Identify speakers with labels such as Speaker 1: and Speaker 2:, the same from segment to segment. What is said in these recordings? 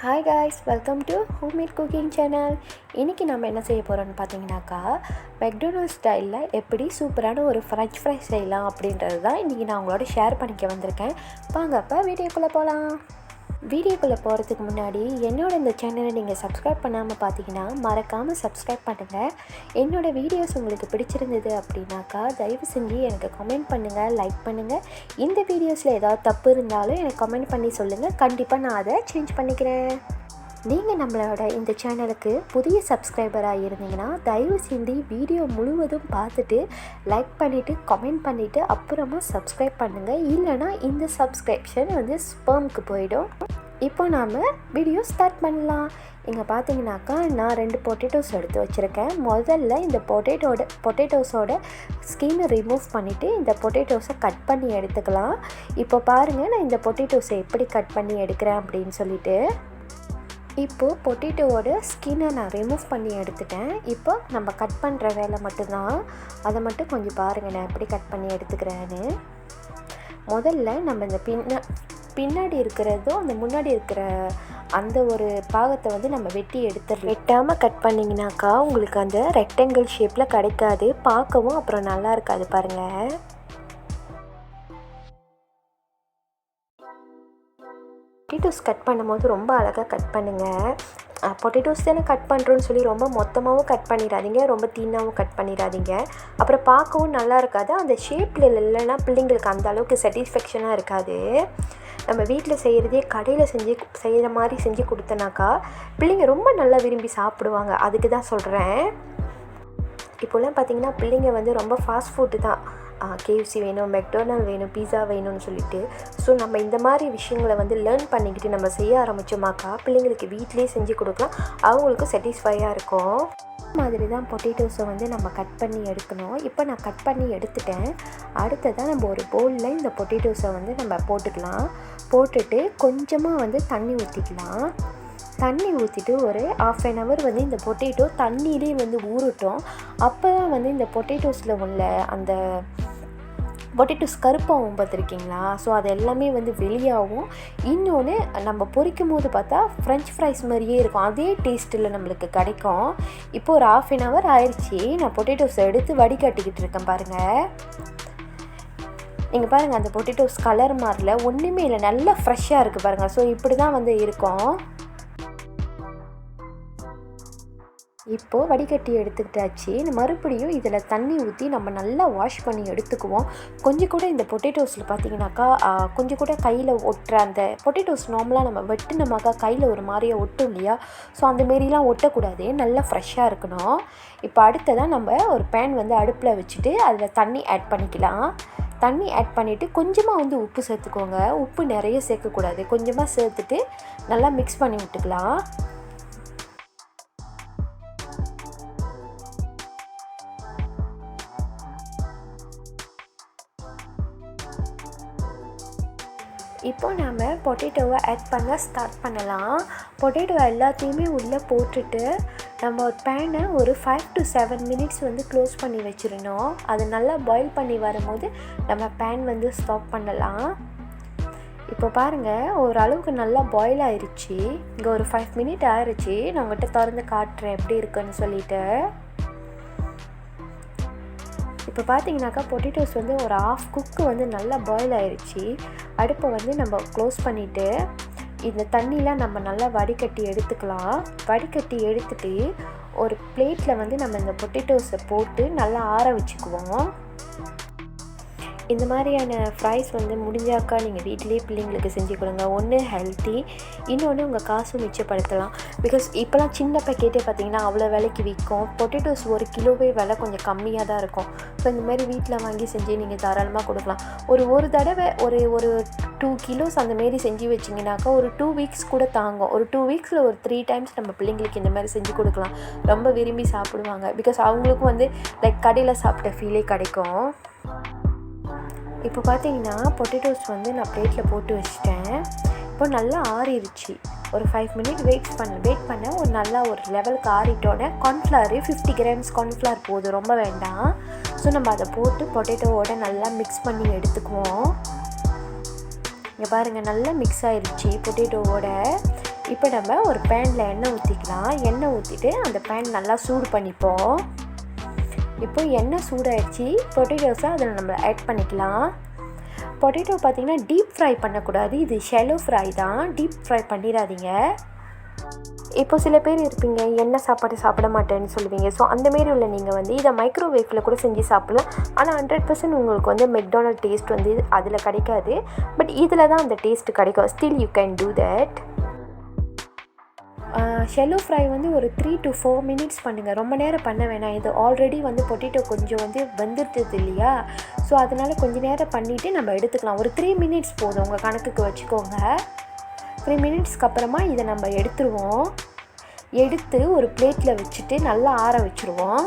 Speaker 1: Hi guys, welcome to homemade cooking channel. இன்றைக்கி நம்ம என்ன செய்ய போகிறோம்னு பார்த்தீங்கன்னாக்கா, மெக்டொனால்ட்ஸ் ஸ்டைலில் எப்படி சூப்பரான ஒரு ஃப்ரெஞ்ச் ஃப்ரை செய்யலாம் அப்படின்றது தான் இன்றைக்கி நான் உங்களோட ஷேர் பண்ணிக்க வந்திருக்கேன். வாங்க அப்போ வீடியோக்குள்ளே போகலாம். வீடியோக்குள்ளே போகிறதுக்கு முன்னாடி இந்த சேனலை நீங்கள் சப்ஸ்கிரைப் பண்ணாமல் பார்த்தீங்கன்னா மறக்காமல் சப்ஸ்கிரைப் பண்ணுங்கள். என்னோடய வீடியோஸ் உங்களுக்கு பிடிச்சிருந்தது அப்படின்னாக்கா தயவு செஞ்சு எனக்கு கமெண்ட் பண்ணுங்கள், லைக் பண்ணுங்கள். இந்த வீடியோஸில் ஏதாவது தப்பு இருந்தாலும் எனக்கு கமெண்ட் பண்ணி சொல்லுங்கள். கண்டிப்பாக நான் அதை சேஞ்ச் பண்ணிக்கிறேன். நீங்கள் நம்மளோட இந்த சேனலுக்கு புதிய சப்ஸ்கிரைபராக இருந்தீங்கன்னா தயவு செஞ்சு வீடியோ முழுவதும் பார்த்துட்டு லைக் பண்ணிவிட்டு கமெண்ட் பண்ணிவிட்டு அப்புறமா சப்ஸ்கிரைப் பண்ணுங்கள். இல்லைனா இந்த சப்ஸ்கிரிப்ஷன் ஸ்பேமுக்கு போயிடும். இப்போ நாம் வீடியோ ஸ்டார்ட் பண்ணலாம். இங்கே பார்த்தீங்கன்னாக்கா நான் 2 பொட்டேட்டோஸ் எடுத்து வச்சுருக்கேன். முதல்ல இந்த பொட்டேட்டோஸோட ஸ்கின்னை ரிமூவ் பண்ணிவிட்டு இந்த பொட்டேட்டோஸை கட் பண்ணி எடுத்துக்கலாம். இப்போ பாருங்கள் நான் இந்த பொட்டேட்டோஸை எப்படி கட் பண்ணி எடுக்கிறேன் அப்படின்னு சொல்லிட்டு. இப்போது பொட்டேட்டோவோட ஸ்கின்னை நான் ரிமூவ் பண்ணி எடுத்துட்டேன். இப்போ நம்ம கட் பண்ணுற வேலை மட்டும்தான். அதை மட்டும் கொஞ்சம் பாருங்கள் நான் எப்படி கட் பண்ணி எடுத்துக்கிறேன்னு. முதல்ல நம்ம இந்த பின்னாடி இருக்கிறதும் அந்த முன்னாடி இருக்கிற அந்த ஒரு பாகத்தை நம்ம வெட்டி எடுத்துடலாம். வெட்டாமல் கட் பண்ணிங்கனாக்கா உங்களுக்கு அந்த ரெக்டாங்கிள் ஷேப்பில் கிடைக்காது, பார்க்கவும் அப்புறம் நல்லா இருக்காது. பாருங்கள், பொட்டேட்டோஸ் கட் பண்ணும்போது ரொம்ப அழகாக கட் பண்ணுங்கள். பொட்டேட்டோஸ் தானே கட் பண்ணுறோன்னு சொல்லி ரொம்ப மொத்தமாகவும் கட் பண்ணிடாதீங்க, ரொம்ப தீனாகவும் கட் பண்ணிடாதீங்க. அப்புறம் பார்க்கவும் நல்லா இருக்காது. அந்த ஷேப்பில் இல்லைன்னா பிள்ளைங்களுக்கு அந்த அளவுக்கு சாட்டிஸ்ஃபேக்ஷனாக இருக்காது. நம்ம வீட்டில் செய்கிறதே கடையில் செய்கிற மாதிரி செஞ்சு கொடுத்தனாக்கா பிள்ளைங்க ரொம்ப நல்லா விரும்பி சாப்பிடுவாங்க. அதுக்கு தான் சொல்கிறேன். இப்போலாம் பார்த்திங்கன்னா பிள்ளைங்க ரொம்ப ஃபாஸ்ட் ஃபுட்டு தான், கேஎஃப்சி வேணும், மெக்டொனால்ட் வேணும், பீஸா வேணும்னு சொல்லிட்டு. ஸோ நம்ம இந்த மாதிரி விஷயங்களை லேர்ன் பண்ணிக்கிட்டு நம்ம செய்ய ஆரம்பித்தோமாக்கா பிள்ளைங்களுக்கு வீட்டிலே செஞ்சு கொடுக்கலாம், அவங்களுக்கு சாட்டிஸ்ஃபையாக இருக்கும். மாதிரி தான் பொட்டேட்டோஸை நம்ம கட் பண்ணி எடுக்கணும். இப்போ நான் கட் பண்ணி எடுத்துட்டேன். அடுத்ததான் நம்ம ஒரு பவுலில் இந்த பொட்டேட்டோஸை நம்ம போட்டுக்கலாம். போட்டுட்டு கொஞ்சமாக தண்ணி ஊற்றிக்கலாம். தண்ணி ஊற்றிட்டு ஒரு 1/2 hour இந்த பொட்டேட்டோ தண்ணியிலே ஊறட்டும். அப்போ தான் இந்த பொட்டேட்டோஸில் உள்ள அந்த பொட்டேட்டோஸ் கருப்பாகவும் பார்த்துருக்கீங்களா? ஸோ அது எல்லாமே வெளியாகும். இன்னொன்று நம்ம பொரிக்கும் போது பார்த்தா ஃப்ரெஞ்ச் ஃப்ரைஸ் மாதிரியே இருக்கும், அதே டேஸ்ட்டில் நம்மளுக்கு கிடைக்கும். இப்போ ஒரு 1/2 hour ஆயிடுச்சு. நான் பொட்டேட்டோஸை எடுத்து வடிகட்டிக்கிட்டு இருக்கேன். பாருங்கள், நீங்கள் பாருங்கள், அந்த பொட்டேட்டோஸ் கலர் மாறல, ஒன்றுமே இல்லை, நல்லா ஃப்ரெஷ்ஷாக இருக்குது பாருங்கள். ஸோ இப்படி தான் இருக்கும். இப்போது வடிகட்டி எடுத்துக்கிட்டாச்சு. மறுபடியும் இதில் தண்ணி ஊற்றி நம்ம நல்லா வாஷ் பண்ணி எடுத்துக்குவோம். கொஞ்சம் கூட இந்த பொட்டேட்டோஸில் பார்த்தீங்கன்னாக்கா கொஞ்சம் கூட கையில் ஒட்டுற அந்த பொட்டேட்டோஸ் நார்மலாக நம்ம வெட்டினமாக்கா கையில் ஒரு மாதிரியாக ஒட்டும் இல்லையா? ஸோ அந்தமாரிலாம் ஒட்டக்கூடாது, நல்லா ஃப்ரெஷ்ஷாக இருக்கணும். இப்போ அடுத்ததான் நம்ம ஒரு பேன் அடுப்பில் வச்சுட்டு அதில் தண்ணி ஆட் பண்ணிக்கலாம். தண்ணி ஆட் பண்ணிவிட்டு கொஞ்சமாக உப்பு சேர்த்துக்கோங்க. உப்பு நிறைய சேர்க்கக்கூடாது, கொஞ்சமாக சேர்த்துட்டு நல்லா மிக்ஸ் பண்ணி விட்டுக்கலாம். இப்போ நாம் பொட்டேட்டோவை ஆட் பண்ண ஸ்டார்ட் பண்ணலாம். பொட்டேட்டோ எல்லாத்தையுமே உள்ளே போட்டுட்டு நம்ம ஒரு பேனை ஒரு 5 to 7 minutes க்ளோஸ் பண்ணி வச்சிடணும். அது நல்லா பாயில் பண்ணி வரும்போது நம்ம பேன் ஸ்டாப் பண்ணலாம். இப்போ பாருங்கள், ஓரளவுக்கு நல்லா பாயில் ஆயிடுச்சு. இங்கே ஒரு 5 minutes ஆயிடுச்சு. நான் உங்கள்கிட்ட திறந்து காட்டுறேன் எப்படி இருக்குன்னு சொல்லிட்டு. இப்போ பார்த்தீங்கன்னாக்கா பொட்டேட்டோஸ் ஒரு half cook நல்லா பாயில் ஆயிடுச்சு. அடுப்பை நம்ம க்ளோஸ் பண்ணிவிட்டு இந்த தண்ணிலாம் நம்ம நல்லா வடிகட்டி எடுத்துக்கலாம். வடிகட்டி எடுத்துகிட்டு ஒரு பிளேட்டில் நம்ம இந்த பொட்டேட்டோஸை போட்டு நல்லா ஆற வச்சுக்குவோம். இந்த மாதிரியான ஃப்ரைஸ் முடிஞ்சாக்கா நீங்கள் வீட்டிலே பிள்ளைங்களுக்கு செஞ்சு கொடுங்க. ஒன்று ஹெல்த்தி, இன்னொன்று உங்கள் காசும் மிச்சப்படுத்தலாம். பிகாஸ் இப்போலாம் சின்ன பேக்கெட்டே பார்த்திங்கன்னா அவ்வளோ விலைக்கு விற்கும். பொட்டேட்டோஸ் 1 கிலோவே விலை கொஞ்சம் கம்மியாக தான் இருக்கும். ஸோ இந்த மாதிரி வீட்டில் வாங்கி செஞ்சு நீங்கள் தாராளமாக கொடுக்கலாம். ஒரு தடவை ஒரு 2 kilos அந்தமாரி செஞ்சு வச்சிங்கனாக்கா ஒரு 2 weeks கூட தாங்கும். ஒரு 2 weeksல ஒரு 3 times நம்ம பிள்ளைங்களுக்கு இந்த மாதிரி செஞ்சு கொடுக்கலாம். ரொம்ப விரும்பி சாப்பிடுவாங்க. பிகாஸ் அவங்களுக்கும் லைக் கடையில் சாப்பிட்ட ஃபீலே கிடைக்கும். இப்போ பார்த்தீங்கன்னா பொட்டேட்டோஸ் நான் பிளேட்டில் போட்டு வச்சிட்டேன். இப்போ நல்லா ஆறிடுச்சு. ஒரு 5 minutes வெயிட் பண்ண ஒரு நல்லா ஒரு லெவலுக்கு ஆறிட்டோட கார்ன்ஃப்ளவர் 50 grams கார்ன்ஃப்ளவர் போதும், ரொம்ப வேண்டாம். ஸோ நம்ம அதை போட்டு பொட்டேட்டோவோட நல்லா மிக்ஸ் பண்ணி எடுத்துக்குவோம். இங்கே பாருங்கள், நல்லா மிக்ஸ் ஆகிடுச்சு பொட்டேட்டோவோட. இப்போ நம்ம ஒரு பேனில் எண்ணெய் ஊற்றிக்கலாம். எண்ணெய் ஊற்றிட்டு அந்த பேன் நல்லா சூடு பண்ணிப்போம். இப்போ எண்ணெய் சூடாகிடுச்சு. பொட்டேட்டோஸை அதில் நம்ம ஆட் பண்ணிக்கலாம். பொட்டேட்டோ பார்த்திங்கன்னா டீப் ஃப்ரை பண்ணக்கூடாது, இது ஷெலோ ஃப்ரை தான், டீப் ஃப்ரை பண்ணிடாதீங்க. இப்போ சில பேர் இருப்பீங்க எண்ணெய் சாப்பாடு சாப்பிட மாட்டேன்னு சொல்லுவீங்க. ஸோ அந்தமாரி உள்ள நீங்கள் வந்து இதை மைக்ரோவேவில் கூட செஞ்சு சாப்பிடலாம். ஆனால் 100% உங்களுக்கு வந்து மெக்டானல்ட் டேஸ்ட் வந்து அதில் கிடைக்காது. பட் இதில் தான் அந்த டேஸ்ட் கிடைக்கும். Still you can do that. Cello fry வந்து ஒரு 3 to 4 minutes பண்ணுங்கள். ரொம்ப நேரம் பண்ண வேணாம். இது ஆல்ரெடி வந்து பொட்டேட்டோ கொஞ்சம் வந்து வெந்துடுது இல்லையா? ஸோ அதனால் கொஞ்சம் நேரம் பண்ணிவிட்டு நம்ம எடுத்துக்கலாம். ஒரு 3 minutes போதும், உங்கள் கணக்குக்கு வச்சுக்கோங்க. 3 minutesக்கு அப்புறமா இதை நம்ம எடுத்துருவோம். எடுத்து ஒரு பிளேட்டில் வச்சுட்டு நல்லா ஆற வச்சுருவோம்.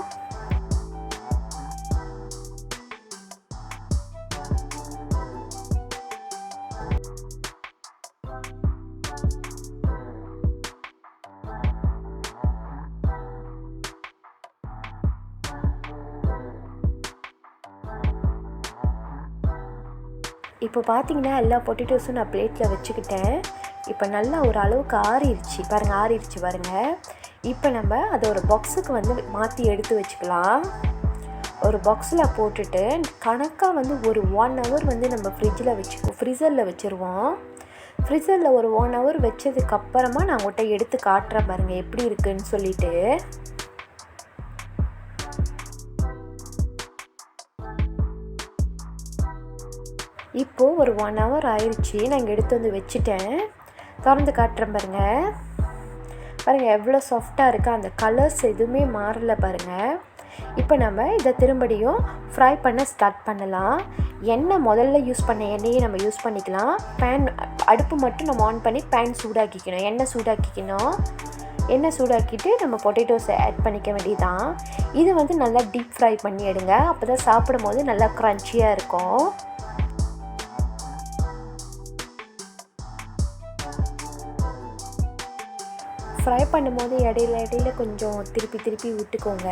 Speaker 1: இப்போ பார்த்தீங்கன்னா எல்லா பொட்டேட்டோஸும் நான் பிளேட்டில் வச்சுக்கிட்டேன். இப்போ நல்லா ஒரு அளவுக்கு ஆறிடுச்சு பாருங்கள். இப்போ நம்ம அதை ஒரு பாக்ஸுக்கு வந்து மாற்றி எடுத்து வச்சுக்கலாம். ஒரு பாக்ஸில் போட்டுட்டு கணக்காக வந்து ஒரு 1 hour வந்து நம்ம ஃப்ரிட்ஜரில் வச்சுருவோம். ஃப்ரிட்ஜரில் ஒரு 1 hour வச்சதுக்கப்புறமா நான் உங்கள்கிட்ட எடுத்து காட்டுறேன் பாருங்கள் எப்படி இருக்குதுன்னு சொல்லிவிட்டு. இப்போது ஒரு 1 hour ஆயிடுச்சு. நான் இங்கே எடுத்து வந்து வச்சுட்டேன். திறந்து காட்டுறேன் பாருங்கள் எவ்வளோ சாஃப்டாக இருக்குது. அந்த கலர்ஸ் எதுவுமே மாறலை பாருங்கள். இப்போ நம்ம இதை திரும்படியும் ஃப்ரை பண்ண ஸ்டார்ட் பண்ணலாம். எண்ணெய் முதல்ல யூஸ் பண்ண எண்ணெயை நம்ம யூஸ் பண்ணிக்கலாம். அடுப்பு மட்டும் நம்ம ஆன் பண்ணி பேன் சூடாக்கிக்கணும். எண்ணெய் சூடாக்கிட்டு நம்ம பொட்டேட்டோஸை ஆட் பண்ணிக்க வேண்டியதான். இது வந்து நல்லா டீப் ஃப்ரை பண்ணி எடுங்க. அப்போ தான் சாப்பிடும் போது நல்லா க்ரன்ச்சியாக இருக்கும். ஃப்ரை பண்ணும்போது இடையில கொஞ்சம் திருப்பி விட்டுக்கோங்க.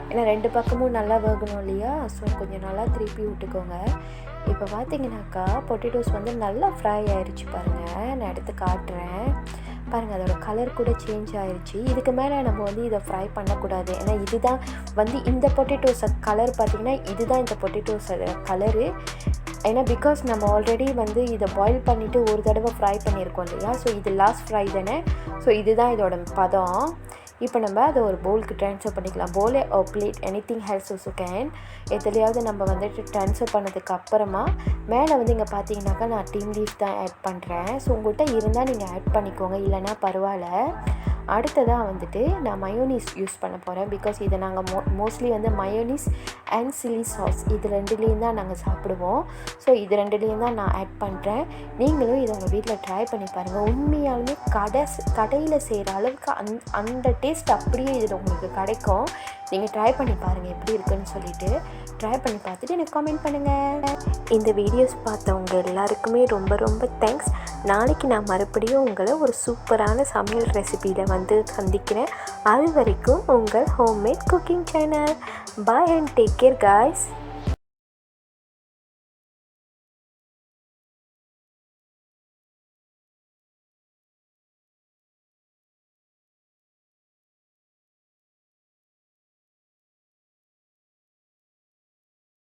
Speaker 1: ஏன்னா 2 பக்கமும் நல்லா வேகணும் இல்லையா? ஸோ கொஞ்சம் நல்லா திருப்பி விட்டுக்கோங்க. இப்போ பார்த்தீங்கன்னாக்கா பொட்டேட்டோஸ் வந்து நல்லா ஃப்ரை ஆயிடுச்சு பாருங்கள். நான் எடுத்து காட்டுறேன் பாருங்கள். அதோட கலர் கூட சேஞ்ச் ஆயிடுச்சு. இதுக்கு மேலே நம்ம வந்து இதை ஃப்ரை பண்ணக்கூடாது. ஏன்னா இதுதான் வந்து இந்த பொட்டேட்டோஸை கலர் பார்த்திங்கன்னா இதுதான் இந்த பொட்டேட்டோஸோட கலரு. ஏன்னா பிகாஸ் நம்ம ஆல்ரெடி வந்து இதை பாயில் பண்ணிவிட்டு ஒரு தடவை ஃப்ரை பண்ணியிருக்கோம் இல்லையா? ஸோ இது லாஸ்ட் ஃப்ரை தானே. ஸோ இதுதான் இதோட பதம். இப்போ நம்ம அதை ஒரு பவுலுக்கு ட்ரான்ஸ்ஃபர் பண்ணிக்கலாம். பவுலே plate anything else also can. எதுலையாவது நம்ம வந்துட்டு ட்ரான்ஸ்ஃபர் பண்ணதுக்கு அப்புறமா மேலே வந்து இங்கே பார்த்தீங்கன்னாக்கா நான் டீம் லீஃப் தான் ஆட் பண்ணுறேன். ஸோ உங்கள்கிட்ட இருந்தால் நீங்கள் ஆட் பண்ணிக்கோங்க, இல்லைனா பரவாயில்ல. அடுத்ததாக வந்துட்டு நான் மயோனீஸ் யூஸ் பண்ண போகிறேன். பிகாஸ் இதை நாங்கள் மோஸ்ட்லி வந்து மயோனீஸ் அண்ட் சில்லி சாஸ் இது 2லேயும் தான் நாங்கள் சாப்பிடுவோம். ஸோ இது 2லேயும் தான் நான் ஆட் பண்ணுறேன். நீங்களும் இதை உங்கள் வீட்டில் ட்ரை பண்ணி பாருங்கள். உண்மையாலுமே கடையில் செய்கிற அளவுக்கு அந்த டேஸ்ட் அப்படியே இதில் உங்களுக்கு கிடைக்கும். நீங்கள் ட்ரை பண்ணி பாருங்கள் எப்படி இருக்குன்னு சொல்லிவிட்டு. ட்ரை பண்ணி பார்த்துட்டு எனக்கு கமெண்ட் பண்ணுங்கள். இந்த வீடியோஸ் பார்த்தவங்க எல்லாருக்குமே ரொம்ப தேங்க்ஸ். நாளைக்கு நான் மறுபடியும் உங்களை ஒரு சூப்பரான சமையல் ரெசிபியில் வந்து சந்திக்கிறேன். அது வரைக்கும் உங்கள் homemade cooking channel. Bye and take care guys.